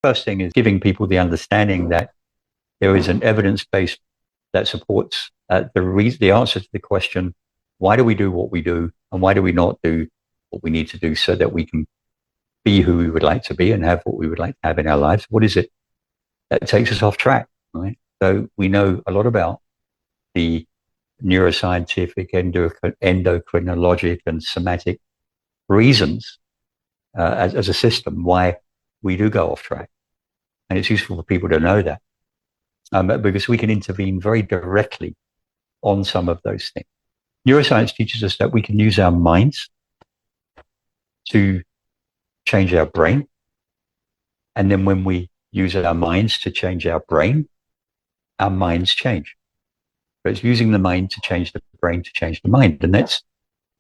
first thing is giving people the understanding that there is an evidence base that supports the answer to the question, why do we do what we do, and why do we not do what we need to do so that we can be who we would like to be and have what we would like to have in our lives? What is it that takes us off track, right? So we know a lot about the neuroscientific, endocrinologic, and somatic reasons as a system why we do go off track. And it's useful for people to know that because we can intervene very directly on some of those things. Neuroscience teaches us that we can use our minds to change our brain. And then when we use our minds to change our brain, our minds change. But it's using the mind to change the brain to change the mind. And that's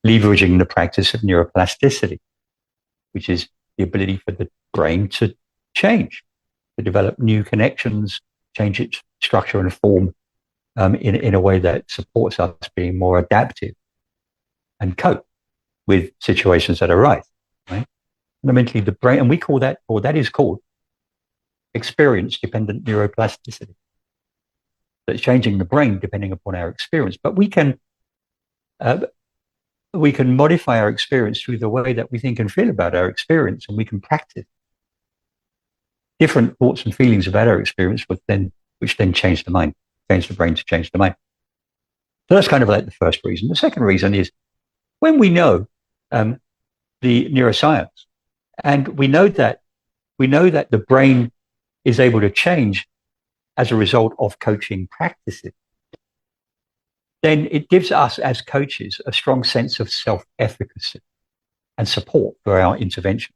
leveraging the practice of neuroplasticity, which is the ability for the brain to change, to develop new connections, change its structure and form in a way that supports us being more adaptive and cope with situations that arise, right? Fundamentally, the brain, and we call that, or that is called experience-dependent neuroplasticity. That's changing the brain depending upon our experience. But we can modify our experience through the way that we think and feel about our experience, and we can practice different thoughts and feelings about our experience, which then change the mind, change the brain to change the mind. So that's kind of like the first reason. The second reason is when we know the neuroscience, and we know that the brain is able to change as a result of coaching practices, then it gives us as coaches a strong sense of self-efficacy and support for our intervention.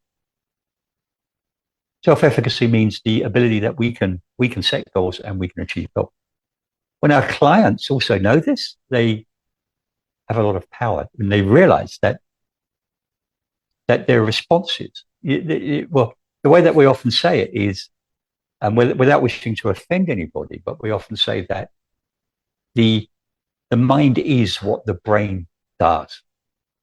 Self-efficacy means the ability that we can set goals and we can achieve goals. When our clients also know this, they have a lot of power when they realize that their responses, well, the way that we often say it is, without wishing to offend anybody, but we often say that the mind is what the brain does.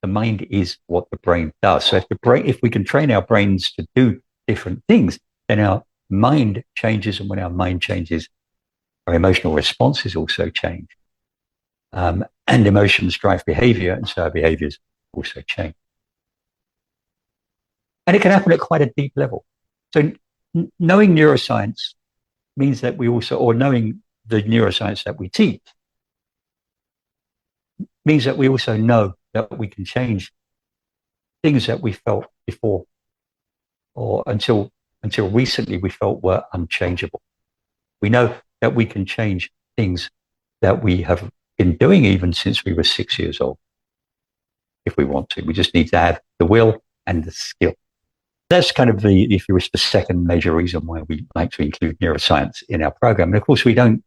The mind is what the brain does. So if we can train our brains to do different things, then our mind changes, and when our mind changes, our emotional responses also change. And emotions drive behavior, and so our behaviors also change. And it can happen at quite a deep level. So knowing neuroscience means that we also, or knowing the neuroscience that we teach, means that we also know that we can change things that we felt before, or until recently we felt were unchangeable. We know that we can change things that we have been doing even since we were 6 years old, if we want to. We just need to have the will and the skill. That's kind of the second major reason why we like to include neuroscience in our program. And of course, we don't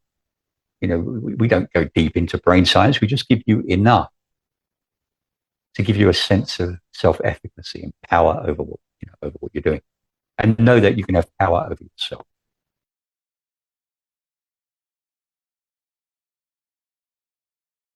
go deep into brain science. We just give you enough to give you a sense of self-efficacy and power over what you're doing, and know that you can have power over yourself.